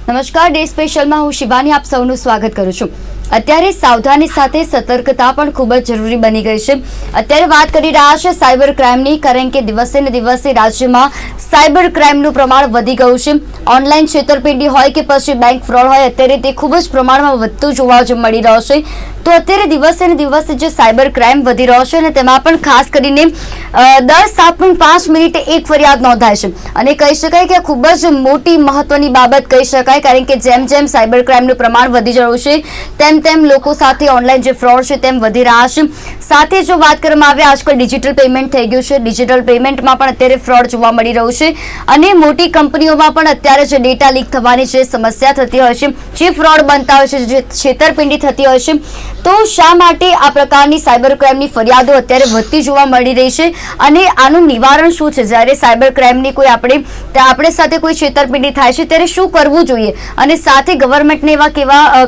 નમસ્કાર, ડે સ્પેશિયલમાં હું શિવાની આપ સૌનું સ્વાગત કરું છું। અત્યારે સાવધાની સાથે સતર્કતા પણ ખૂબ જ જરૂરી બની ગઈ છે। અત્યારે વાત કરી રહ્યા છે સાયબર ક્રાઇમની, કારણ કે દિવસે ને દિવસે રાજ્યમાં સાયબર ક્રાઇમનું પ્રમાણ વધી ગયું છે। ઓનલાઈન છેતરપિંડી હોય કે પછી બેંક ફ્રોડ હોય, અત્યારે તે ખૂબ જ પ્રમાણમાં વધતું જોવા મળી રહ્યો છે। તો અત્યારે દિવસે ને દિવસે જે સાયબર ક્રાઇમ વધી રહ્યો છે અને તેમાં પણ ખાસ કરીને દર 7.5 મિનિટે એક ફરિયાદ નોંધાય છે અને કહી શકાય કે ખૂબ જ મોટી મહત્વની બાબત કહી શકાય, કારણ કે જેમ જેમ સાયબર ક્રાઇમનું પ્રમાણ વધી રહ્યું છે તેમ તેમ લોકો સાથે ઓનલાઈન જે ફ્રોડ છે તેમ વધી રહ્યા છે। સાથે જો વાત કરવામાં આવે, આજકાલ ડિજિટલ પેમેન્ટ થઈ ગયું છે, ડિજિટલ પેમેન્ટમાં પણ અત્યારે ફ્રોડ જોવા મળી રહ્યું છે અને મોટી કંપનીઓમાં પણ અત્યારે જે ડેટા લીક થવાની જે સમસ્યા થતી હોય છે, જે ફ્રોડ બનતા હોય છે, જે છેતરપિંડી થતી હોય છે, તો શા માટે આ પ્રકારની સાયબર ક્રાઇમની ફરિયાદો અત્યારે વધતી જોવા મળી રહી છે અને આનું નિવારણ શું છે? જ્યારે સાયબર ક્રાઇમની કોઈ આપણે સાથે કોઈ છેતરપિંડી થાય છે ત્યારે શું કરવું જોઈએ અને સાથે ગવર્મેન્ટને એવા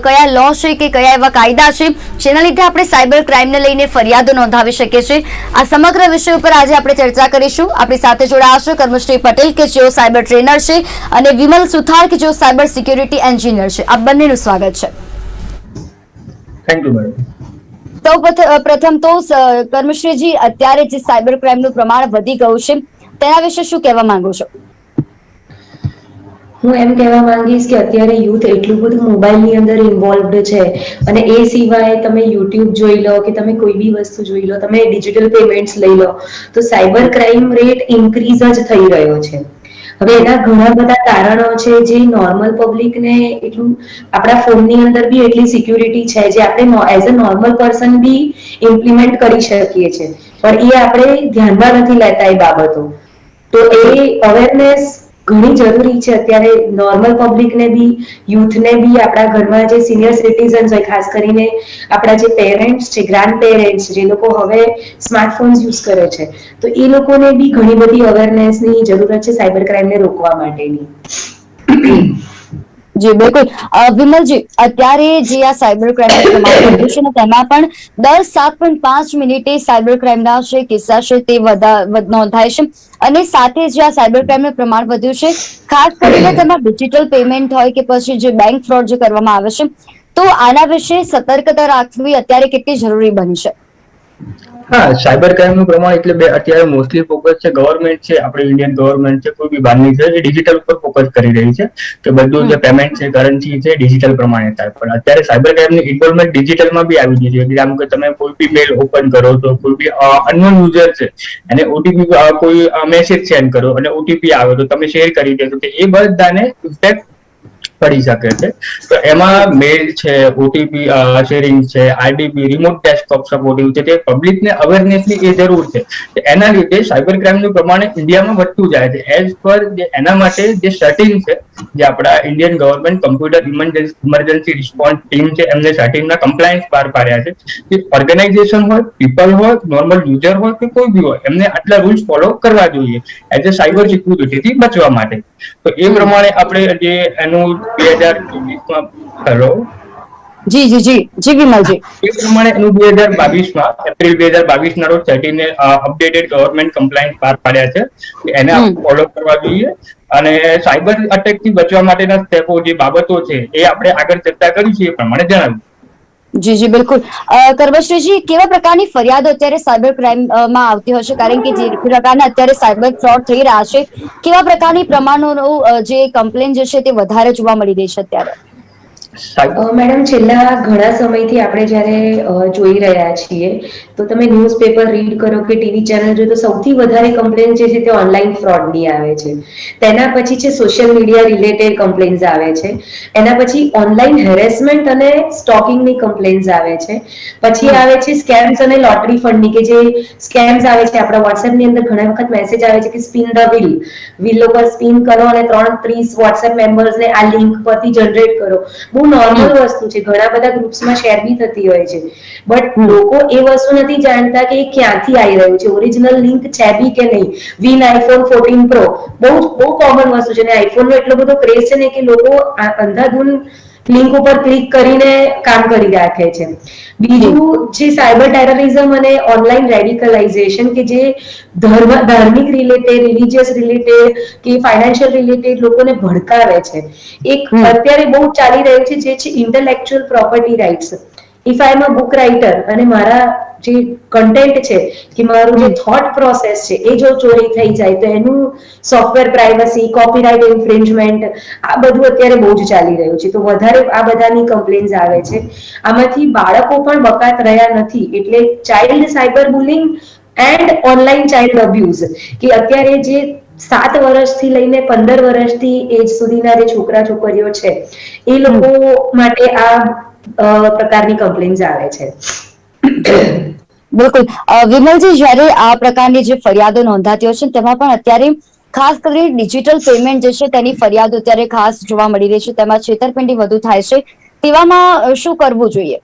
કયા લો છે કે કયા એવા કાયદા છે જેના લીધે આપણે સાયબર ક્રાઇમને લઈને ફરિયાદો નોંધાવી શકીએ છીએ? આ સમગ્ર વિષય ઉપર આજે આપણે ચર્ચા કરીશું। આપણી સાથે જોડાયા છે કર્મશ્રી પટેલ કે જેઓ સાયબર ટ્રેનર છે અને વિમલ સુથાર કે જેઓ સાયબર સિક્યુરિટી એન્જિનિયર છે। આપ બંનેનું સ્વાગત છે। Thank you madam. તો પ્રથમ તો કર્મશ્રીજી, અત્યારે જે સાયબર ક્રાઇમનું પ્રમાણ વધી ગયું છે તેના વિશે શું કહેવા માંગો છો? હું એમ કહેવા માંગીશ કે અત્યારે યુથ એટલું બધું મોબાઈલની અંદર ઇન્વોલ્વડ છે અને એ સિવાય તમે યુટ્યુબ જોઈ લો કે તમે કોઈ બી વસ્તુ જોઈ લો, તમે ડિજિટલ પેમેન્ટ્સ લઈ લો, તો સાયબર ક્રાઇમ રેટ ઇન્ક્રીઝ જ થઈ રહ્યો છે। હવે એના ઘણા બધા કારણો છે જે નોર્મલ પબ્લિકને એટલું, આપણા ફોનની અંદર બી એટલી સિક્યુરિટી છે જે આપણે as a normal person be implement કરી શકીએ છીએ, પણ એ આપણે ધ્યાનમાં નથી લેતા એ બાબતો। તો એ અવેરનેસ ઘણી જરૂરી છે અત્યારે નોર્મલ પબ્લિકને બી, યુથને બી, આપણા ઘરમાં જે સિનિયર સિટીઝન્સ હોય, ખાસ કરીને આપણા જે પેરેન્ટ્સ છે, ગ્રાન્ડ પેરેન્ટ્સ, જે લોકો હવે સ્માર્ટફોન્સ યુઝ કરે છે, તો એ લોકોને બી ઘણી બધી અવેરનેસની જરૂરત છે સાયબર ક્રાઇમને રોકવા માટેની। જી બિલકુલ। વિમલજી, અત્યારે જે આ સાયબર ક્રાઇમનું પ્રમાણ વધ્યું છે ને તેમાં પણ દર 7.5 મિનિટે સાયબર ક્રાઇમના જે કિસ્સા છે તે નોંધાય છે અને સાથે જે આ સાયબર ક્રાઇમનું પ્રમાણ વધ્યું છે, ખાસ કરીને તેમાં ડિજિટલ પેમેન્ટ હોય કે પછી જે બેંક ફ્રોડ જે કરવામાં આવે છે, તો આના વિશે સતર્કતા રાખવી અત્યારે કેટલી જરૂરી બની છે? હા, સાયબર ક્રાઇમનું પ્રમાણ એટલે અત્યારે મોસ્ટલી ફોકસ છે ગવર્મેન્ટ છે, આપણી ઇન્ડિયન ગવર્મેન્ટ છે, કોઈ બી બહારની છે, એ ડિજિટલ ઉપર ફોકસ કરી રહી છે કે બધું જે પેમેન્ટ છે, કરન્સી છે, ડિજિટલ પ્રમાણે થાય। પણ અત્યારે સાયબર ક્રાઇમની ઇન્વોલ્વમેન્ટ ડિજિટલમાં બી આવી ગઈ છે। જેમ કે તમે કોઈ બી મેલ ઓપન કરો તો કોઈ બી અનનોન યુઝર છે અને ઓટીપી, કોઈ મેસેજ સેન્ડ કરો અને ઓટીપી આવે તો તમે શેર કરી દો તો એ બધાને ઇફેક્ટ પડી શકે છે। તો એમાં મેલ છે, ઓટીપી શેરિંગ છે, આઈડીપી, રિમોટ ડેસ્કટોપ સપોર્ટિંગ છે, તે પબ્લિકને અવેરનેસની એ જરૂર છે। એના લીધે સાયબર ક્રાઇમનું પ્રમાણ ઇન્ડિયામાં વધતું જાય છે। એઝ પર એના માટે જે સેટિંગ છે, જે આપણા Indian government computer emergency response team છે, એમને સેટિંગના કમ્પ્લાયન્સ બહાર પાડ્યા છે કે ઓર્ગેનાઇઝેશન હોય, પીપલ હોય, નોર્મલ યુઝર હોય કે કોઈ બી હોય, એમને આટલા રૂલ્સ ફોલો કરવા જોઈએ એઝ અ સાયબર સિક્યુરિટીથી બચવા માટે। તો એ પ્રમાણે આપણે જે એનું 2024માં હેલો જી જી જી જી વિમલજી, એ પ્રમાણે એનું 2022માં એપ્રિલ 2022ના રોજ સેટિંગને અપડેટેડ ગવર્મેન્ટ કમ્પ્લાયન્સ બહાર પાડ્યા છે, એને ફોલો કરવા જોઈએ। અને સાયબર અટેક થી બચવા માટેના સ્ટેપો, જે બાબતો છે, એ આપણે આગળ ચર્ચા કરીશું એ પ્રમાણે જણાવ્યું। જી જી બિલકુલ। કર્મશ્રીજી, કેવા પ્રકારની ફરિયાદો અત્યારે સાયબર ક્રાઇમમાં આવતી હશે? કારણ કે જે પ્રકારના અત્યારે સાયબર ફ્રોડ થઈ રહ્યા છે, કેવા પ્રકારની પ્રમાણોનો જે કમ્પ્લેન જે છે તે વધારે જોવા મળી રહી છે અત્યારે? મેડમ, છેલ્લા ઘણા સમયથી આપણે જ્યારે જોઈ રહ્યા છીએ તો તમે ન્યૂઝપેપર રીડ કરો કે ટીવી ચેનલ જો, તો સૌથી વધારે કમ્પ્લેન જે છે તે ઓનલાઈન ફ્રોડની આવે છે। તેના પછી છે સોશિયલ મીડિયા રિલેટેડ કમ્પ્લેન્સ આવે છે, એના પછી ઓનલાઈન હેરેસમેન્ટ અને સ્ટોકિંગની કમ્પ્લેન્સ આવે છે, પછી આવે છે સ્કેમ્સ અને લોટરી ફંડની, કે જે સ્કેમ્સ આવે છે આપણા વોટ્સએપની અંદર ઘણા વખત મેસેજ આવે છે કે સ્પિન ધ વ્હીલ ઉપર સ્પિન કરો અને 30 વોટ્સએપ મેમ્બર્સને આ લિંક પરથી જનરેટ કરો। બહુ નોર્મલ વસ્તુ છે, ઘણા બધા ગ્રુપ્સમાં શેર બી થતી હોય છે, બટ લોકો એ વસ્તુ નથી જાણતા કે એ ક્યાંથી આવી રહ્યું છે, ઓરિજિનલ લિંક છે બી કે નહીં। વિન આઈફોન 14 પ્રો બહુ કોમન વસ્તુ છે અને આઈફોનનો એટલો બધો ક્રેઝ છે ને કે લોકો અંધાધૂન લિંક ઉપર ક્લિક કરીને કામ કરી રાખે છે. બીજું જે સાયબર ટેરરિઝમ અને ઓનલાઈન રેડિકલાઇઝેશન કે જે ધાર્મિક રિલેટેડ, રિલિજિયસ રિલેટેડ કે ફાઇનાન્શિયલ રિલેટેડ લોકોને ભડકાવે છે. એક અત્યારે બહુ ચાલી રહ્યું છે જે છે intellectual property rights. If I am a book writer અને મારા જે કન્ટેન્ટ છે કે મારું જે થોટ પ્રોસેસ છે એ જો ચોરી થઈ જાય તો એનું સોફ્ટવેર પ્રાઇવસી, કોપીરાઇટ ઇન્ફ્રિંજમેન્ટ, આ બધું અત્યારે બહુ જ ચાલી રહ્યું છે. તો વધારે આ બધાની કમ્પ્લેન્સ આવે છે. આમાંથી બાળકો પણ બકાત રહ્યા નથી. એટલે child cyber bullying and online child abuse, કે અત્યારે જે 7 વર્ષથી લઈને 15 વર્ષથી એજ સુધીના જે છોકરા છોકરીઓ છે એ લોકો માટે આ પ્રકારની કમ્પ્લેન્સ આવે છે. બિલકુલ. વિમલજી, જ્યારે આ પ્રકારની જે ફરિયાદો નોંધાતી હોય છે તેમાં પણ અત્યારે ખાસ કરીને ડિજિટલ પેમેન્ટ જે છે તેની ફરિયાદો અત્યારે ખાસ જોવા મળી રહી છે, તેમાં છેતરપિંડી વધુ થાય છે. તેવામાં શું કરવું જોઈએ?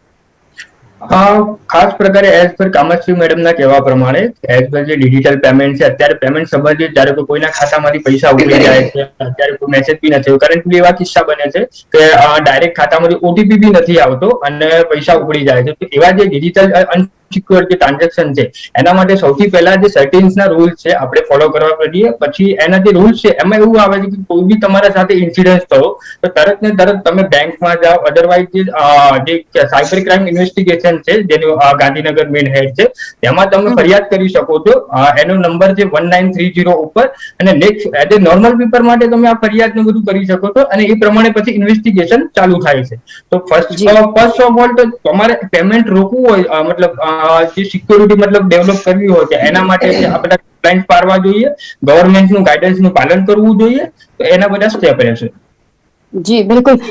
ખાસ પ્રકારે એઝ પર કામશ્રી મેડમના કહેવા પ્રમાણે એઝ પર જે ડિજિટલ પેમેન્ટ છે, અત્યારે પેમેન્ટ સંબંધિત જ્યારે કોઈના ખાતામાંથી પૈસા ઉડી જાય છે, અત્યારે કોઈ મેસેજ બી નથી, કરન્ટલી એવા કિસ્સા બને છે કે ડાયરેક્ટ ખાતામાંથી ઓટીપી બી નથી આવતો અને પૈસા ઉડી જાય છે. તો એવા જે ડિજિટલ અનસિક્યોર જે ટ્રાન્ઝેક્શન છે એના માટે સૌથી પહેલા જે સેટિંગ્સના રૂલ્સ છે આપણે ફોલો કરવા પડે. પછી એના જે રૂલ્સ છે એમાં એવું આવે છે કે કોઈ બી તમારા સાથે ઇન્સિડન્સ થયો તો તરત ને તરત તમે બેંકમાં જાઓ, અધરવાઇઝ જે સાયબર ક્રાઇમ ઇન્વેસ્ટિગેશન છે જેનું ગાંધીનગર મેઇન હેડ છે તેમાં તમે ફરિયાદ કરી શકો છો. એનો નંબર છે 1930 ઉપર, અને next as a normal paper માટે તમે આ ફરિયાદ ને બધું કરી શકો છો અને એ પ્રમાણે પછી ઇન્વેસ્ટિગેશન ચાલુ થાય છે. તો ફર્સ્ટ ઓફ ઓલ તો તમારે પેમેન્ટ રોકવું હોય, મતલબ જે સિક્યોરિટી મતલબ ડેવલપ કરવી હોય છે એના માટે આ બધા ગાઈડલાઇન્સ પાડવા જોઈએ, ગવર્મેન્ટનું ગાઈડન્સનું પાલન કરવું જોઈએ. તો એના બધા સ્ટેપ રહેશે. જી બિલકુલ.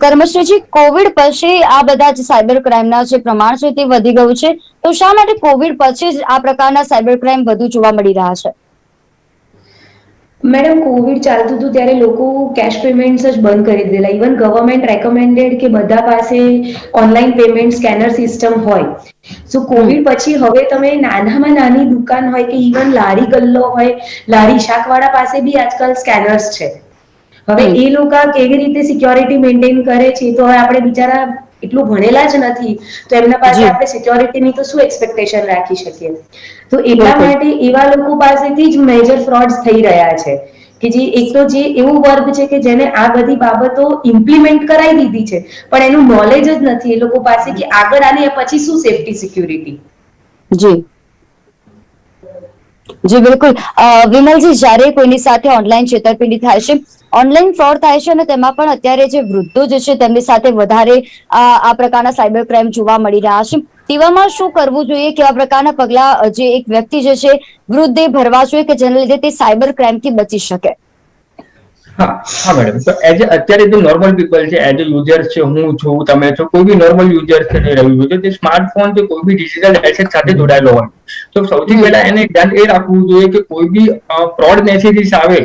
કર્મશ્રીજી, કોવિડ પછી આ બધા જે સાયબર ક્રાઇમના જે પ્રમાણ છે તે વધી ગયું છે, તો શા માટે કોવિડ પછી જ આ પ્રકારના સાયબર ક્રાઇમ વધુ જોવા મળી રહ્યા છે? મેડમ, કોવિડ ચાલતું હતું ત્યારે લોકો કેશ પેમેન્ટ્સ જ બંધ કરી દીધેલા. ઇવન ગવર્મેન્ટ રેકમેન્ડેડ કે બધા પાસે ઓનલાઈન પેમેન્ટ સ્કેનર સિસ્ટમ હોય. સો કોવિડ પછી હવે તમે નાનામાં નાની દુકાન હોય કે ઇવન લારી ગલ્લો હોય, લારી શાકવાળા પાસે બી આજકાલ સ્કેનર્સ છે. હવે એ લોકો કેવી રીતે સિક્યોરિટી મેન્ટેન કરે છે તો હવે આપણે બિચારા એટલું ભણેલા જ નથી, તો એમના પાસે આપણે સિક્યોરિટીની તો શું એક્સપેક્ટેશન રાખી શકીએ. તો એટલા માટે એવા લોકો પાસેથી જ મેજર ફ્રોડ્સ થઈ રહ્યા છે કે જે એક તો જે એવું વર્ગ છે કે જેને આ બધી બાબતો ઇમ્પ્લિમેન્ટ કરાવી દીધી છે પણ એનું નોલેજ જ નથી એ લોકો પાસે કે આગળ આને પછી શું સેફટી સિક્યુરિટી. જી જી બિલકુલ. વિમલજી, જ્યારે કોઈની સાથે ઓનલાઈન છેતરપિંડી થાય છે, ઓનલાઈન ફ્રોડ થાય છે અને તેમાં પણ અત્યારે જે વૃદ્ધો જે છે તેમની સાથે વધારે આ પ્રકારના સાયબર ક્રાઇમ જોવા મળી રહ્યા છે, તેવામાં શું કરવું જોઈએ? કેવા પ્રકારના પગલા જે એક વ્યક્તિ જે છે વૃદ્ધે ભરવા જોઈએ કે જેના લીધે તે સાયબર ક્રાઇમથી બચી શકે? હા મેડમ, તો એઝ અત્યારે જે નોર્મલ પીપલ છે, એઝ અ યુઝર છે, હું છું, તમે છો, કોઈ બી નોર્મલ યુઝર છે જે રહ્યું છે, તે સ્માર્ટફોન કે કોઈ બી ડિજિટલ એસેટ સાથે જોડાયેલો હોય તો સૌથી પહેલા એને ધ્યાન એ રાખવું જોઈએ કે કોઈ બી ફ્રોડ મેસેજીસ આવે,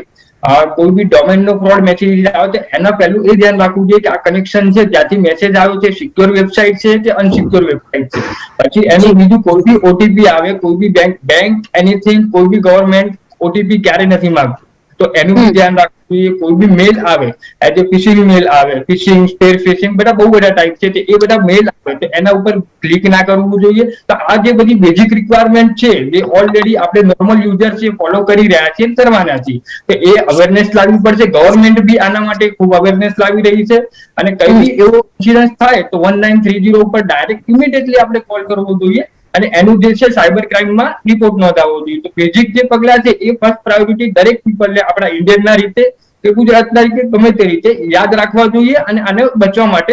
કોઈ બી ડોમેન નો ફ્રોડ મેસેજ આવે તો એના પહેલું એ ધ્યાન રાખવું જોઈએ કે આ કનેક્શન છે ત્યાંથી મેસેજ આવ્યો છે, સિક્યોર વેબસાઇટ છે કે અનસિક્યોર વેબસાઇટ છે. પછી એનું બીજું કોઈ બી ઓટીપી આવે, કોઈ બી બેંક એનીથિંગ, કોઈ બી ગવર્મેન્ટ ઓટીપી ક્યારે નથી માંગતું, તો એનું બી ધ્યાન રાખવું જોઈએ. કોઈ બી મેલ આવે, એઝ એ ફિશિંગ મેલ આવે, ફિશિંગ, સ્પેર ફિશિંગ, બધા બહુ બધા ટાઈપ છે, એ બધા મેલ આવે તો એના ઉપર ક્લિક ના કરવું જોઈએ. તો આ જે બધી બેઝિક રિક્વાયરમેન્ટ છે જે ઓલરેડી આપણે નોર્મલ યુઝર છે ફોલો કરી રહ્યા છીએ, કરવાના છીએ, તો એ અવેરનેસ લાવવી પડશે. ગવર્મેન્ટ બી આના માટે ખૂબ અવેરનેસ લાવી રહી છે અને કઈ બી એવો ઇન્સિડન્સ થાય તો 1930 ઉપર ડાયરેક્ટ ઇમિડિયેટલી આપણે કોલ કરવો જોઈએ અને એનું જે છે સાયબર ક્રાઇમમાં રિપોર્ટ નોંધાવવો જોઈએ. તો બેઝિક જે પગલા છે એ ફર્સ્ટ પ્રાયોરિટી દરેક પીપલને આપણા ઇન્ડિયનના રીતે કે ગુજરાતના રીતે ગમે તે રીતે યાદ રાખવા જોઈએ અને આને બચવા માટે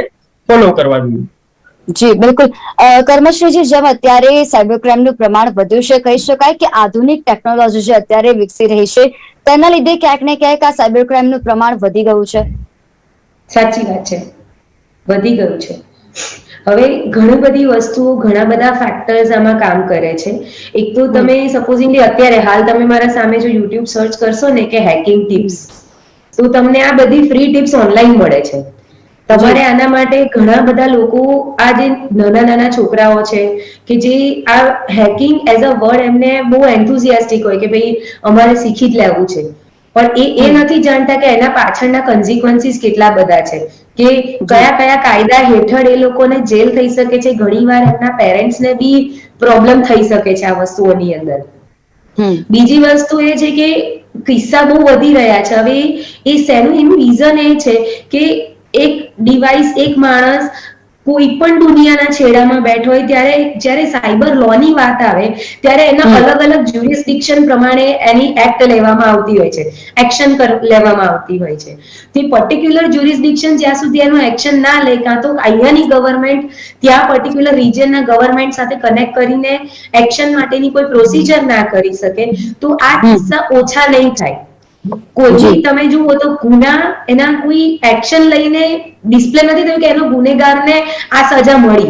ફોલો કરવા જોઈએ. જી બિલકુલ. કર્મશ્રીજી, જેમ અત્યારે સાયબર ક્રાઇમનું પ્રમાણ વધ્યું છે, કહી શકાય કે આધુનિક ટેકનોલોજી જે અત્યારે વિકસી રહી છે તેના લીધે ક્યાંક ને ક્યાંક આ સાયબર ક્રાઇમનું પ્રમાણ વધી ગયું છે. સાચી વાત છે, વધી ગયું છે. હવે ઘણી બધી વસ્તુઓ, ઘણા બધા ફેક્ટર્સ આમાં કામ કરે છે. એક તો તમે સપોઝિંગલી અત્યારે હાલ તમે મારા સામે જો યુટ્યુબ સર્ચ કરશો ને કે હેકિંગ ટિપ્સ, તો તમને આ બધી ફ્રી ટિપ્સ ઓનલાઈન મળે છે. તમારે આના માટે ઘણા બધા લોકો, આ જે નાના નાના છોકરાઓ છે કે જે આ હેકિંગ એઝ અ વર્ડ એમને બહુ એન્થુઝિયાસ્ટિક હોય કે ભાઈ અમારે શીખી જ લેવું છે, પણ એ નથી જાણતા કે એના પાછળના કન્સિક્વન્સીસ કેટલા બધા છે, કે કયા કયા કાયદા હેઠળ એ લોકોને જેલ થઈ શકે છે, ઘણીવાર એમના પેરેન્ટ્સને બી પ્રોબ્લેમ થઈ શકે છે આ વસ્તુઓની અંદર. બીજી વસ્તુ એ છે કે કિસ્સા બહુ વધી રહ્યા છે હવે. એનું રીઝન એ છે કે એક ડિવાઇસ, એક માણસ કોઈ પણ દુનિયાના છેડામાં બેઠો હોય ત્યારે જ્યારે સાયબર લો ની વાત આવે ત્યારે એના અલગ અલગ જ્યુરિસ્ડિક્શન પ્રમાણે એની એક્ટ લેવામાં આવતી હોય છે, એક્શન લેવામાં આવતી હોય છે. તે પર્ટિક્યુલર જ્યુરિસ્ડિક્શન જ્યાં સુધી એનું એક્શન ના લે, કાં તો અહીંયાની ગવર્મેન્ટ ત્યાં પર્ટિક્યુલર રિજનના ગવર્મેન્ટ સાથે કનેક્ટ કરીને એક્શન માટેની કોઈ પ્રોસિજર ના કરી શકે, તો આ કિસ્સા ઓછા નહીં થાય. કોઈ તમે જુઓ તો ગુના એના કોઈ એક્શન લઈને ડિસ્પ્લે નથી થયું કે એનો ગુનેગારને આ સજા મળી.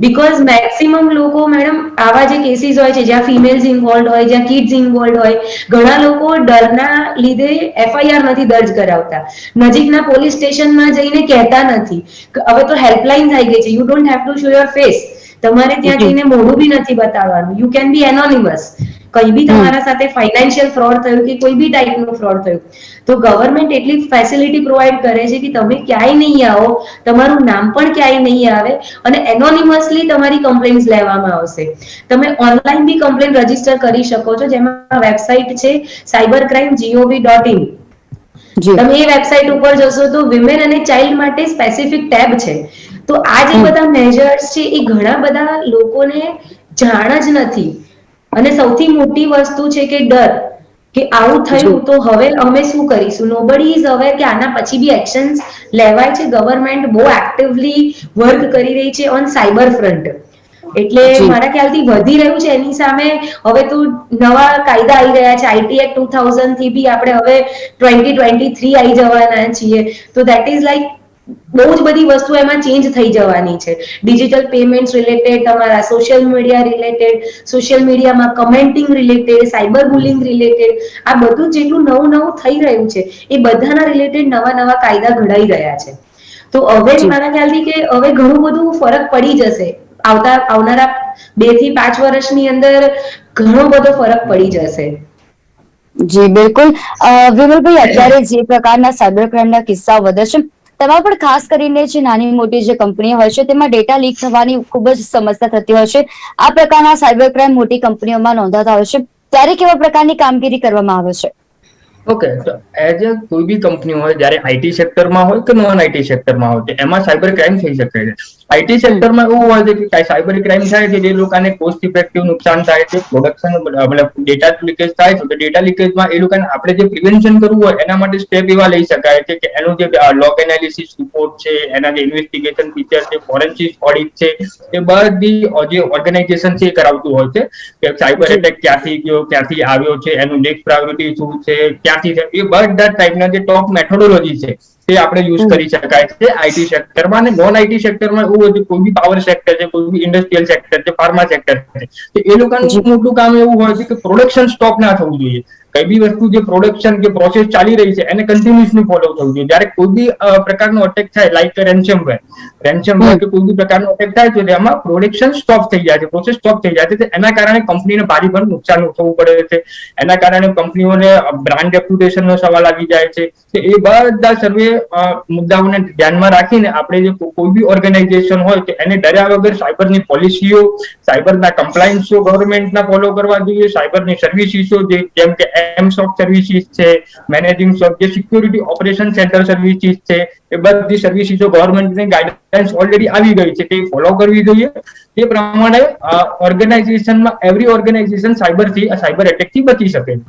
બીકોઝ મેક્સિમમ લોકો મેડમ આવા જે કેસીસ હોય છે જ્યાં ફિમેલ્સ ઇન્વોલ્વ હોય, જ્યાં કિડ્સ ઇન્વોલ્વ હોય, ઘણા લોકો ડરના લીધે FIR નથી દર્જ કરાવતા, નજીકના પોલીસ સ્ટેશનમાં જઈને કહેતા નથી. હવે તો હેલ્પલાઇન થઈ ગઈ છે, you don't have to show your face, તમારે ત્યાં જઈને મોઢું બી નથી બતાવવાનું, યુ કેન બી એનોનિમસ. કઈ બી તમારા સાથે ફાઇનાન્શિયલ ફ્રોડ થયું કે કોઈ બી ટાઈપનું ફ્રોડ થયું તો ગવર્મેન્ટ એટલી ફેસિલિટી પ્રોવાઈડ કરે છે કે તમે ક્યાંય નહીં આવો, તમારું નામ પણ ક્યાંય નહીં આવે અને એનોનિમસલી તમારી કમ્પ્લેન્ટ્સ લેવામાં આવશે. તમે ઓનલાઈન બી કમ્પ્લેન રજીસ્ટર કરી શકો છો, જેમાં વેબસાઇટ છે cybercrime.gov.in. તમે એ વેબસાઇટ ઉપર જશો તો વિમેન અને ચાઇલ્ડ માટે સ્પેસિફિક ટેબ છે. તો આ જે બધા મેજર્સ છે એ ઘણા બધા લોકોને જાણ જ નથી. અને સૌથી મોટી વસ્તુ છે કે ડર, કે આવું થયું તો હવે અમે શું કરીશું. નોબડી ઇઝ અવેર કે આના પછી બી એક્શન્સ લેવાય છે. ગવર્મેન્ટ બહુ એક્ટિવલી વર્ક કરી રહી છે ઓન સાયબર ફ્રન્ટ. એટલે મારા ખ્યાલથી વધી રહ્યું છે. એની સામે હવે તો નવા કાયદા આવી રહ્યા છે, IT એક્ટ 2000 થી બી આપણે હવે 2023 આવી જવાના છીએ. તો ધેટ ઇઝ લાઈક બહુ જ બધી વસ્તુ એમાં ચેન્જ થઈ જવાની છે. ડિજિટલ પેમેન્ટ રિલેટેડ, તમારા સોશિયલ મીડિયા રિલેટેડ, સોશિયલ મીડિયામાં commenting related, cyber bullying related, આ બધું જેટલું નવું નવું થઈ રહ્યું છે એ બધાના રિલેટેડ નવા નવા કાયદા ઘડાઈ રહ્યા છે. તો હવે મારા ખ્યાલથી કે હવે ઘણું બધું ફરક પડી જશે. આવનારા 2 થી 5 વર્ષની અંદર ઘણો બધો ફરક પડી જશે. જી બિલકુલ. વિમલભાઈ, અત્યારે જે પ્રકારના સાયબર ક્રાઇમના કિસ્સાઓ વધે છે તેમાં પણ ખાસ કરીને જે નાની મોટી જે કંપનીઓ હોય છે તેમાં ડેટા લીક થવાની ખૂબ જ સમસ્યા થતી હોય છે. આ પ્રકારના સાયબર ક્રાઇમ મોટી કંપનીઓમાં નોંધાતા હોય છે, ત્યારે કેવા પ્રકારની કામગીરી કરવામાં આવે છે? ઓકે, તો એઝ એ કોઈ બી કંપની હોય, જ્યારે IT સેક્ટરમાં હોય કે નોન IT સેક્ટરમાં હોય, એમાં સાયબર ક્રાઇમ થઈ શકે છે. IT સેક્ટરમાં એવું હોય છે કે સાયબર ક્રાઇમ થાય છે જે લોકોને કોસ્ટ ઇફેક્ટિવ નુકસાન થાય છે, પ્રોડક્શન મતલબ ડેટા લીકેજ થાય છે. તો ડેટા લીકેજમાં એ લોકોને આપણે જે પ્રિવેન્શન કરવું હોય એના માટે સ્ટેપ એવા લઈ શકાય છે કે એનું જે લોગ એનાલિસિસ રિપોર્ટ છે, એના જે ઇન્વેસ્ટિગેશન ફીચર છે, ફોરેન્સિક ઓડિટ છે, એ બધી જે ઓર્ગેનાઇઝેશન છે એ કરાવતું હોય છે કે સાયબર એટેક ક્યાંથી ગયો, ક્યાંથી આવ્યો છે, એનું નેક્સ્ટ પ્રાયોરિટી શું છે, ક્યાંથી છે, એ બધા ટાઈપના જે ટોપ મેથોડોલોજી છે તે આપણે યુઝ કરી શકાય છે IT સેક્ટરમાં. અને નોન IT સેક્ટરમાં એવું હોય છે કોઈ બી પાવર સેક્ટર છે, કોઈ બી ઇન્ડસ્ટ્રીયલ સેક્ટર છે, ફાર્મા સેક્ટર છે, તો એ લોકોનું મોટું કામ એવું હોય છે કે પ્રોડક્શન સ્ટોપ ના થવું જોઈએ. કઈ બી વસ્તુ જે પ્રોડક્શન કે પ્રોસેસ ચાલી રહી છે એને કન્ટિન્યુઅસલી ફોલો થવું જોઈએ. જ્યારે કોઈ બી પ્રકારનો અટેક થાય, લાઈક રેન્સમવેર કે કોઈ બી પ્રકારનો અટેક થાય તો તેમાં પ્રોડક્શન સ્ટોપ થઈ જાય છે, પ્રોસેસ સ્ટોપ થઈ જાય છે. એના કારણે કંપનીને ભારે પણ નુકસાન થવું પડે છે. એના કારણે કંપનીઓને બ્રાન્ડ રેપ્યુટેશનનો સવાલ આવી જાય છે. એ બધા સર્વે મુદ્દાઓને ધ્યાનમાં રાખીને આપણે જે કોઈ બી ઓર્ગેનાઇઝેશન હોય તો એને ડર્યા વગર સાયબરની પોલિસીઓ, સાયબરના કમ્પ્લાયન્સો ગવર્મેન્ટના ફોલો કરવા જોઈએ. સાયબરની સર્વિસીસો જેમ કે MSOC સર્વિસીસ છે, મેનેજિંગ SOC, જે સિક્યુરિટી ઓપરેશન સેન્ટર સર્વિસીસ છે, એ બધી સર્વિસીસો ગવર્મેન્ટની ગાઈડલાઇન્સ ઓલરેડી આવી ગઈ છે, તે ફોલો કરવી જોઈએ. તે પ્રમાણે ઓર્ગેનાઇઝેશનમાં એવરી ઓર્ગેનાઇઝેશન સાયબર એટેકથી બચી શકે.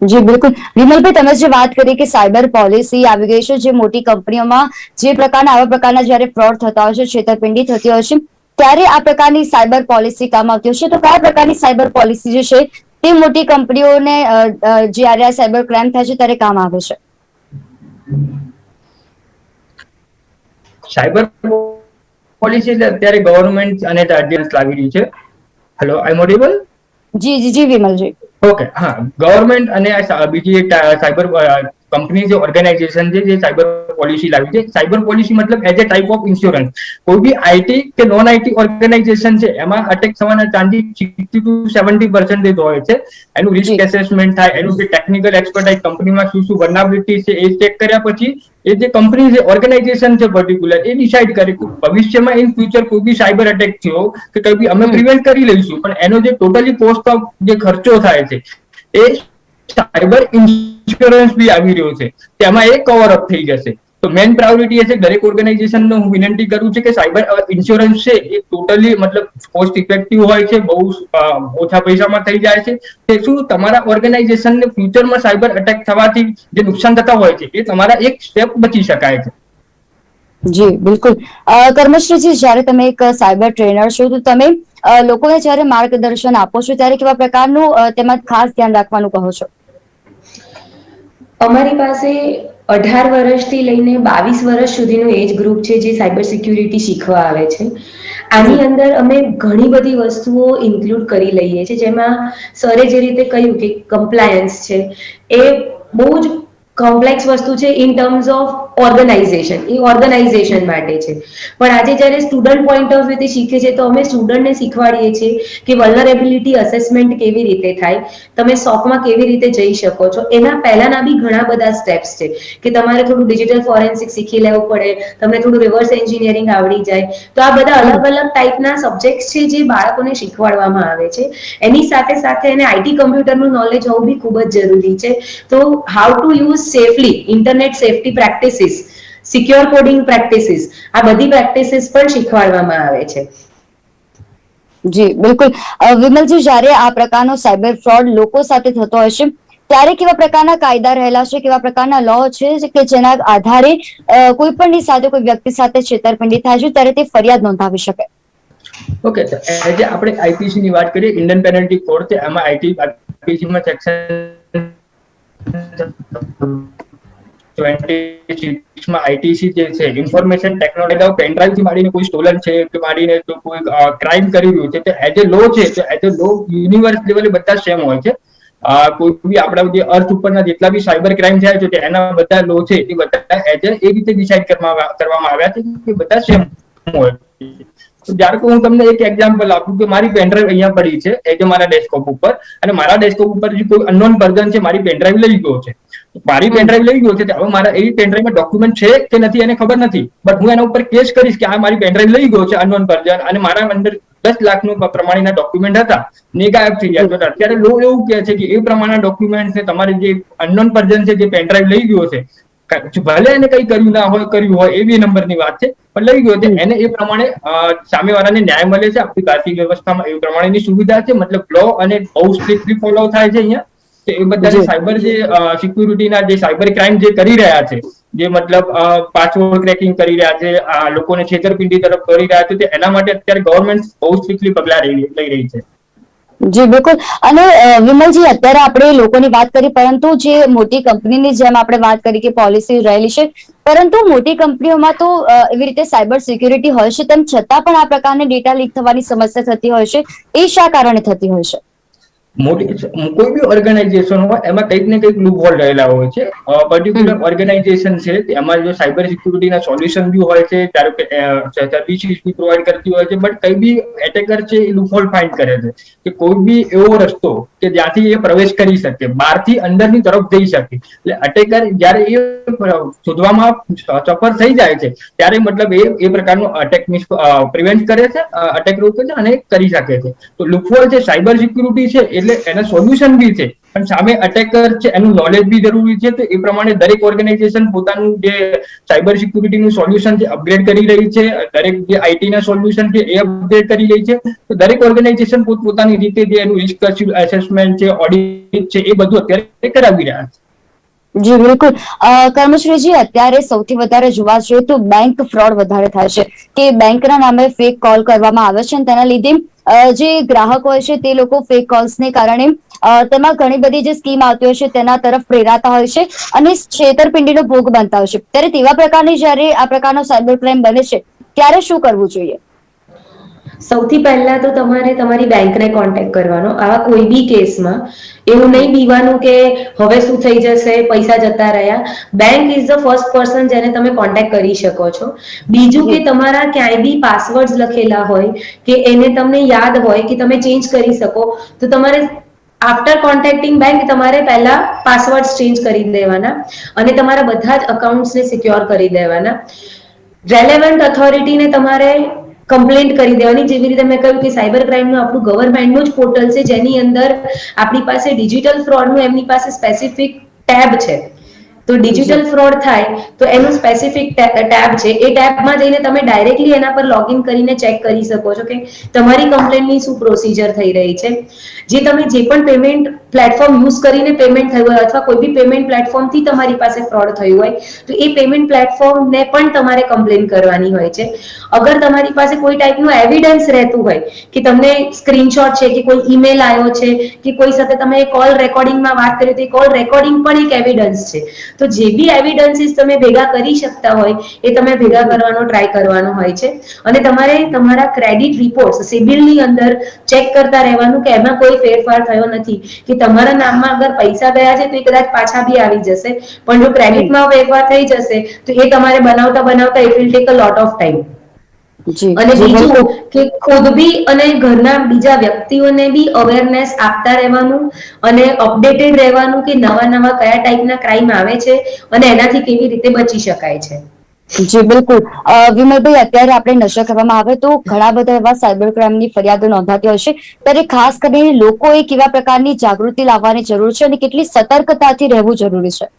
જી બિલકુલ. વિમલભાઈ, તમે જે વાત કરી કે સાયબર પોલિસી આવી ગઈ છે, જે મોટી કંપનીઓમાં જે આવા પ્રકારના જયારે ફ્રોડ થતા હોય છે, છેતરપિંડી થતી હોય છે, ત્યારે આ પ્રકારની સાયબર પોલિસી કામ આવતી હોય છે. તો કયા પ્રકારની સાયબર પોલિસી જે છે તે મોટી કંપનીઓને જ્યારે આ સાયબર ક્રાઇમ થાય છે ત્યારે કામ આવે છે? સાયબર પોલિસી એટલે અત્યારે ગવર્મેન્ટ અને એજન્સી લાવી રહી છે. હેલો, આઈ એમ ઓડિબલ? જી જી જી વિમલજી. ઓકે, હા, ગવર્મેન્ટ અને બીજી સાયબર કંપની જે ઓર્ગેનાઇઝેશન છે જે સાયબર પોલિસી લાવી છે. સાયબર પોલિસી મતલબ as a type of insurance. કોઈ બી આઈટી કે નોન આઈટી ઓર્ગેનાઇઝેશન છે એમાં અટેક થવાના ચાન્સીસ 60 to 70% હોય છે. એનું રિસ્ક એસેસમેન્ટ થાય, એનું જે ટેકનિકલ એક્સપર્ટાઇઝ કંપનીમાં શું શું વલ્નરેબિલિટી છે એ ચેક કર્યા પછી એ જે કંપની છે, ઓર્ગેનાઇઝેશન છે પર્ટિક્યુલર, એ ડિસાઇડ કરે કે ભવિષ્યમાં ઇન ફ્યુચર કોઈ બી સાયબર અટેક થયો કે કઈ બી અમે પ્રિવેન્ટ કરી લઈશું, પણ એનો જે ટોટલી કોસ્ટ ઓફ જે ખર્ચો થાય છે એ સાયબર ઇન્સ્યોરન્સ બી આવી રહ્યો છે, તેમાં એ કવર અપ થઈ જશે. તો મેઇન પ્રાયોરિટી એ છે દરેક ઓર્ગેનાઇઝેશનનો હું વિનંતી કરું છું કે સાયબર ઇન્સ્યોરન્સ છે એ ટોટલી મતલબ કોસ્ટ ઇફેક્ટિવ હોય છે, બહુ ઓછા પૈસામાં થઈ જાય છે. તે શું તમારા ઓર્ગેનાઇઝેશનને ફ્યુચરમાં સાયબર અટેક થવાથી જે નુકસાન થતા હોય છે એ તમારા એક સ્ટેપ બચી શકાય છે. જી બિલકુલ. કર્મશ્રીજી, જ્યારે તમે એક સાયબર ટ્રેનર છો તો તમે લોકોને જ્યારે માર્ગદર્શન આપો છો ત્યારે કેવા પ્રકારનું તેમાં ખાસ ધ્યાન રાખવાનું કહો છો? અમારી પાસે 18 વર્ષથી લઈને 22 વર્ષ સુધીનું એજ ગ્રુપ છે જે સાયબર સિક્યુરિટી શીખવા આવે છે. આની અંદર અમે ઘણી બધી વસ્તુઓ ઇન્ક્લુડ કરી લઈએ છીએ, જેમાં સરે જે રીતે કહ્યું કે કમ્પ્લાયન્સ છે એ બહુ જ કોમ્પ્લેક્સ વસ્તુ છે ઇન ટર્મ્સ ઓફ ઓર્ગેનાઇઝેશન, એ ઓર્ગેનાઇઝેશન માટે છે. પણ આજે જ્યારે સ્ટુડન્ટ પોઈન્ટ ઓફ વ્યૂથી શીખે છે તો અમે સ્ટુડન્ટને શીખવાડીએ છીએ કે વલ્નરેબિલિટી અસેસમેન્ટ કેવી રીતે થાય, તમે SOC માં કેવી રીતે જઈ શકો છો. એના પહેલાના બી ઘણા બધા સ્ટેપ્સ છે કે તમારે થોડું ડિજિટલ ફોરેન્સિક શીખી લેવું પડે, તમને થોડું રિવર્સ એન્જિનિયરિંગ આવડી જાય. તો આ બધા અલગ અલગ ટાઈપના સબ્જેક્ટ્સ છે જે બાળકોને શીખવાડવામાં આવે છે. એની સાથે સાથે એને આઈટી કમ્પ્યુટરનું નોલેજ હોવું બી ખૂબ જ જરૂરી છે. તો how to use safely, internet safety practices, secure coding practices, આ બધી પ્રેક્ટિસીસ પણ શીખવાડવામાં આવે છે. જી બિલકુલ. વિમલજી, જ્યારે આ પ્રકારનો સાયબર ફ્રોડ લોકો સાથે થતો હોય છે ત્યારે કેવા પ્રકારના કાયદા રહેલા છે, કેવા પ્રકારના લો છે કે જેના આધારે કોઈ પણની સાથે, કોઈ વ્યક્તિ સાથે છેતરપિંડી થાય છે ત્યારે તે ફરિયાદ નોંધાવી શકે? ઓકે, તો આજે આપણે આઈપીસી ની વાત કરીએ, ઇન્ડિયન પેનલ્ટી કોડ છે, એમાં આઈપીસી માં સેક્શન 26 માં આઈટીસી જે છે, ઇન્ફોર્મેશન ટેકનોલોજી, પેનડ્રાઈવ થી માંડીને કોઈ સ્ટોલન છે કે માંડીને તો કોઈ ક્રાઇમ કરી રહ્યું છે, તો એઝ એ લો છે, તો એઝ એ લો યુનિવર્સ લેવલે બધા સેમ હોય છે. કોઈ બી આપણા જે અર્થ ઉપરના જેટલા બી સાયબર ક્રાઇમ થયા છે એના બધા લો છે એ બધા એઝ એ રીતે ડિસાઇડ કરવામાં આવ્યા છે કે બધા સેમ હોય. જ્યારે હું તમને એક એક્ઝામ્પલ આપું કે મારી પેનડ્રાઈવ અહીંયા પડી છે એ જે મારા ડેસ્કટોપ ઉપર, અને મારા ડેસ્કટોપ ઉપર જે કોઈ અનનોન પર્સન છે મારી પેનડ્રાઈવ લઈ ગયો છે. મારી પેનડ્રાઈવ લઈ ગયો છે, હવે મારા એવી પેનડ્રાઈવમાં ડોક્યુમેન્ટ છે કે નથી એને ખબર નથી, બટ હું એના ઉપર કેસ કરીશ કે આ મારી પેનડ્રાઈવ લઈ ગયો છે અનનોન પર્સન, અને મારા અંદર 10 લાખનું પ્રમાણેના ડોક્યુમેન્ટ હતા ને ગાયબ થઈ ગયા. તો અત્યારે લો એવું કહે છે કે એ પ્રમાણના ડોક્યુમેન્ટ તમારે જે અનનોન પર્સન છે જે પેનડ્રાઈવ લઈ ગયો છે, ભલે એને કઈ કર્યું ના હોય, કર્યું હોય એવી નંબરની વાત છે, પણ લઈ ગયો છે, એને એ પ્રમાણે સામેવાળાને ન્યાય મળે છે. આપણી ભારતીય વ્યવસ્થામાં એ પ્રમાણેની સુવિધા છે, મતલબ લો અને બહુ સ્ટ્રિક્ટલી ફોલો થાય છે અહીંયા. એ બધા સાયબર જે સિક્યુરિટીના જે સાયબર ક્રાઇમ જે કરી રહ્યા છે, જે મતલબ પાસવર્ડ ક્રેકિંગ કરી રહ્યા છે, લોકોને છેતરપિંડી તરફ કરી રહ્યા છે, એના માટે અત્યારે ગવર્મેન્ટ બહુ સ્ટ્રિક્ટલી પગલાં લઈ રહી છે. જી બિલકુલ. અને વિમલજી, અત્યારે આપણે લોકોની વાત કરી, પરંતુ જે મોટી કંપનીની જેમ આપણે વાત કરી કે પોલિસી રહેલી છે, પરંતુ મોટી કંપનીઓમાં તો એવી રીતે સાયબર સિક્યુરિટી હોય છે, તેમ છતાં પણ આ પ્રકારની ડેટા લીક થવાની સમસ્યા થતી હોય છે. એ શા કારણે થતી હોય છે? મોટી કોઈ બી ઓર્ગેનાઇઝેશન હોય એમાં કંઈક ને કંઈક લૂપ હોલ રહેલા હોય છે. પર્ટિક્યુલર ઓર્ગેનાઇઝેશન છે એમાં જો સાયબર સિક્યુરિટીના સોલ્યુશન બી હોય છે, ધારો કે સર્વિસીસ બી પ્રોવાઈડ કરતી હોય છે, બટ કઈ બી એટેકર છે એ લૂપ હોલ ફાઇન્ડ કરે છે કે કોઈ બી એવો રસ્તો કે જ્યાંથી એ પ્રવેશ કરી શકે, બહારથી અંદરની તરફ જઈ શકે. એટલે અટેકર જયારે એ શોધવામાં સફળ થઈ જાય છે ત્યારે મતલબ એ પ્રકારનો અટેક પ્રિવેન્ટ કરે છે, અટેક રોકે છે અને કરી શકે છે. તો લૂપ હોલ છે, સાયબર સિક્યુરિટી છે, એટલે એના સોલ્યુશન બી છે, પણ સામે અટેકર છે એનું નોલેજ બી જરૂરી છે. તો એ પ્રમાણે દરેક ઓર્ગેનાઇઝેશન પોતાનું જે સાયબર સિક્યુરિટીનું સોલ્યુશન છે અપગ્રેડ કરી રહી છે, દરેક જે આઈટી ના સોલ્યુશન છે એ અપગ્રેડ કરી રહી છે. તો દરેક ઓર્ગેનાઇઝેશન પોતપોતાની રીતે જે એનું રિસ્ક એસેસમેન્ટ છે, ઓડિટ છે, એ બધું અત્યારે કરાવી રહ્યા છે. જી બિલકુલ. કર્મશ્રીજી, અત્યારે સૌથી વધારે જોવા જોઈએ તો બેંક ફ્રોડ વધારે થાય છે કે બેંકના નામે ફેક કોલ કરવામાં આવે છે, અને તેના લીધે જે ગ્રાહકો હોય છે તે લોકો ફેક કોલ્સને કારણે તેમાં ઘણી બધી જે સ્કીમ આવતી હોય છે તેના તરફ પ્રેરાતા હોય છે અને છેતરપિંડીનો ભોગ બનતા હોય છે. ત્યારે તેવા પ્રકારની જયારે આ પ્રકારનો સાયબર ક્રાઇમ બને છે ત્યારે શું કરવું જોઈએ? સૌથી પહેલા તો તમારે તમારી બેંકને કોન્ટેક્ટ કરવાનો આવા કોઈ બી કેસમાં. એવું નહીં બીવાનું કે હવે શું થઈ જશે, પૈસા જતા રહ્યા. Bank is the first person જેને તમે કોન્ટેક્ટ કરી શકો છો. બીજું કે તમારા ક્યાંય બી પાસવર્ડ લખેલા હોય કે એને તમને યાદ હોય કે તમે ચેન્જ કરી શકો, તો તમારે આફ્ટર કોન્ટેક્ટિંગ બેંક તમારે પહેલા પાસવર્ડ ચેન્જ કરી દેવાના અને તમારા બધા જ અકાઉન્ટ્સને સિક્યોર કરી દેવાના. રેલેવન્ટ ઓથોરિટીને તમારે કમ્પ્લેન્ટ કરી દેવાની. જેવી રીતે મેં કહ્યું કે સાયબર ક્રાઇમનું આપણું ગવર્મેન્ટનું જ પોર્ટલ છે, જેની અંદર આપણી પાસે ડિજિટલ ફ્રોડનું એમની પાસે સ્પેસિફિક ટેબ છે. તો ડિજિટલ ફ્રોડ થાય તો એનું સ્પેસિફિક ટેબ છે. એ ટેબમાં જઈને તમે ડાયરેક્ટલી એના પર લોગિન કરીને ચેક કરી શકો છો કે તમારી કમ્પ્લેનની શું પ્રોસિજર થઈ રહી છે. જે તમે જે પણ પેમેન્ટ પ્લેટફોર્મ યુઝ કરીને પેમેન્ટ થયું હોય અથવા કોઈ બી પેમેન્ટ પ્લેટફોર્મથી તમારી પાસે ફ્રોડ થયું હોય તો એ પેમેન્ટ પ્લેટફોર્મને પણ તમારે કમ્પ્લેન કરવાની હોય છે. અગર તમારી પાસે કોઈ ટાઈપનું એવિડન્સ રહેતું હોય કે તમને સ્ક્રીનશોટ છે કે કોઈ ઈમેલ આવ્યો છે કે કોઈ સાથે તમે કોલ રેકોર્ડિંગમાં વાત કરી તો એ કોલ રેકોર્ડિંગ પણ એક એવિડન્સ છે. તો જે બી એવિડન્સીસ તમે ભેગા કરી શકતા હોય એ તમે ભેગા કરવાનો ટ્રાય કરવાનો હોય છે. અને તમારે તમારા ક્રેડિટ રિપોર્ટ સિબિલની અંદર ચેક કરતા રહેવાનું કે એમાં કોઈ ફેરફાર થયો નથી, કે તમારા નામમાં અગર પૈસા ગયા છે તો એ કદાચ પાછા બી આવી જશે, પણ જો ક્રેડિટમાં ફેરફાર થઈ જશે તો એ તમારે બનાવતા it will take a lot of time. અને બીજું કે ખુદ બી અને ઘરના બીજા વ્યક્તિઓને બી અવેરનેસ આપતા રહેવાનું અને અપડેટેડ રહેવાનું કે નવા કયા ટાઈપના ક્રાઇમ આવે છે અને એનાથી કેવી રીતે બચી શકાય છે. જી બિલકુલ. વિમલભાઈ, અત્યારે આપણે નશા કરવામાં આવે તો ઘણા બધા એવા સાયબર ક્રાઇમની ફરિયાદો નોંધાતી હશે, ત્યારે ખાસ કરીને લોકોએ કેવા પ્રકારની જાગૃતિ લાવવાની જરૂર છે અને કેટલી સતર્કતાથી રહેવું જરૂરી છે?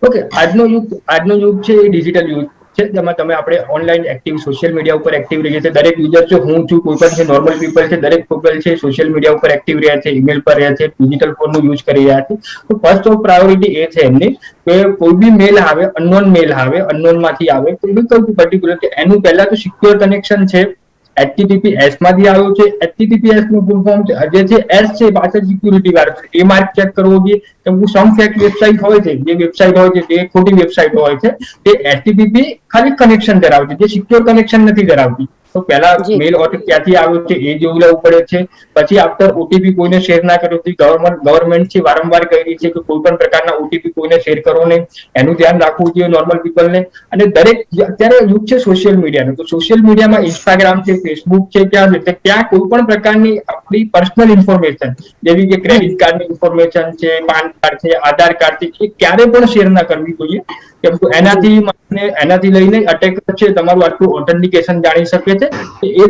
ઓકે, આજનો યુગ છે એ ડિજિટલ યુગ છે, જેમાં તમે આપણે ઓનલાઈન એક્ટિવ, સોશિયલ મીડિયા ઉપર એક્ટિવ રહીએ છીએ. દરેક યુઝર છે, હું છું, કોઈ પણ છે, નોર્મલ પીપલ છે, દરેક પીપલ છે સોશિયલ મીડિયા ઉપર એક્ટિવ રહ્યા છે, ઈમેલ પર રહ્યા છે, ડિજિટલ ફોનનો યુઝ કરી રહ્યા છે. તો ફર્સ્ટ ઓફ પ્રાયોરિટી એ છે એમની કે કોઈ બી મેલ આવે, અનનોન માંથી આવે, કોઈ બી પર્ટિક્યુલર કે એનું પહેલા તો સિક્યોર કનેક્શન છે. HTTPS માંથી આવ્યો છે. HTTPS નું ફૂલ ફોર્મ છે જે છે S છે, પાછળ સિક્યુરિટી વાળો છે. એ માર્ક ચેક કરવો જોઈએ. કેમ કે સમ ફેક વેબસાઇટ હોય છે, જે વેબસાઇટ હોય છે તે ખોટી વેબસાઇટ હોય છે. તે HTTP ખાલી કનેક્શન ધરાવે છે, જે સિક્યોર કનેક્શન નથી ધરાવતી. તો પહેલા મેલ ઓર્ડર ક્યાંથી આવ્યો છે એ જોઈ લેવું પડે છે. પછી આફ્ટર ઓટીપી કોઈને શેર ના કરવો જોઈએ. ગવર્મેન્ટ છે વારંવાર કહી રહી છે કે કોઈ પણ પ્રકારના ઓટીપી કોઈને શેર કરો નહીં, એનું ધ્યાન રાખવું જોઈએ નોર્મલ પીપલને. અને દરેક અત્યારે યુગ છે સોશિયલ મીડિયાનો, તો સોશિયલ મીડિયામાં ઇન્સ્ટાગ્રામ છે, ફેસબુક છે, ત્યાં કોઈ પણ પ્રકારની આપણી પર્સનલ ઇન્ફોર્મેશન જેવી કે ક્રેડિટ કાર્ડની ઇન્ફોર્મેશન છે, પાન કાર્ડ છે, આધાર કાર્ડ છે, એ ક્યારે પણ શેર ના કરવી જોઈએ. કેમ કે એનાથી લઈને અટેક છે તમારું આટલું ઓથેન્ટિકેશન જાણી શકે છે. એ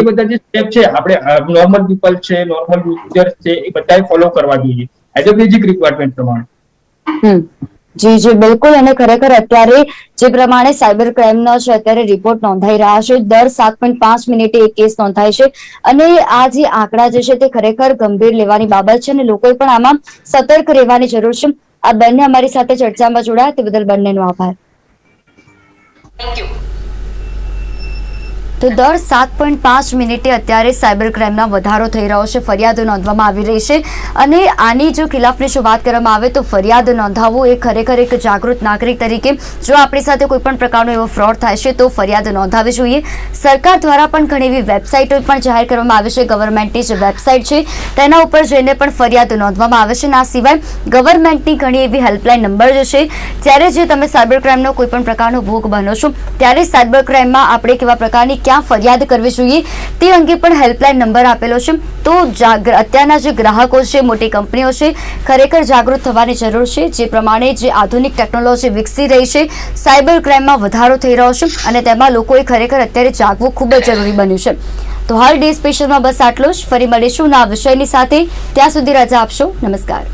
બધા જે સ્ટેપ છે આપણે નોર્મલ પીપલ છે, નોર્મલ યુઝર્સ છે, એ બધાએ ફોલો કરવા જોઈએ એઝ અ બેઝિક રિક્વાયરમેન્ટ પ્રમાણે. જી જી બિલકુલ. અને ખરેખર અત્યારે જે પ્રમાણે સાયબર ક્રાઇમનો છે અત્યારે રિપોર્ટ નોંધાઈ રહ્યા છે, દર 7.5 મિનિટે એક કેસ નોંધાય છે. અને આ જે આંકડા જે છે તે ખરેખર ગંભીર લેવાની બાબત છે અને લોકોએ પણ આમાં સતર્ક રહેવાની જરૂર છે. આ બંને અમારી સાથે ચર્ચામાં જોડાયા તે બદલ બંનેનો આભાર. Thank you. તો દર 7.5 મિનિટે અત્યારે સાયબર ક્રાઇમમાં વધારો થઈ રહ્યો છે, ફરિયાદો નોંધવામાં આવી રહી છે. અને આની જો ખિલાફની જો વાત કરવામાં આવે તો ફરિયાદ નોંધાવવું એ ખરેખર એક જાગૃત નાગરિક તરીકે જો આપણી સાથે કોઈ પણ પ્રકારનો એવો ફ્રોડ થાય છે તો ફરિયાદ નોંધાવવી જોઈએ. સરકાર દ્વારા પણ ઘણી એવી વેબસાઇટો પણ જાહેર કરવામાં આવે છે, ગવર્મેન્ટની જે વેબસાઇટ છે તેના ઉપર જઈને પણ ફરિયાદ નોંધવામાં આવે છે. અને આ સિવાય ગવર્મેન્ટની ઘણી એવી હેલ્પલાઇન નંબર જે છે, ત્યારે જે તમે સાયબર ક્રાઇમનો કોઈ પણ પ્રકારનો ભોગ બનો છો ત્યારે સાયબર ક્રાઇમમાં આપણે કેવા પ્રકારની ક્યાં ફરિયાદ કરવી જોઈએ તે અંગે પણ હેલ્પલાઇન નંબર આપેલો છે. તો અત્યારના જે ગ્રાહકો છે, મોટી કંપનીઓ છે, ખરેખર જાગૃત થવાની જરૂર છે. જે પ્રમાણે જે આધુનિક ટેકનોલોજી વિકસી રહી છે, સાયબર ક્રાઇમમાં વધારો થઈ રહ્યો છે અને તેમાં લોકોએ ખરેખર અત્યારે જાગવું ખૂબ જ જરૂરી બન્યું છે. તો હાલ ડે સ્પેશિયલમાં બસ આટલું જ. ફરી મળીશું નવા વિષયની સાથે. ત્યાં સુધી રજા આપશો. નમસ્કાર.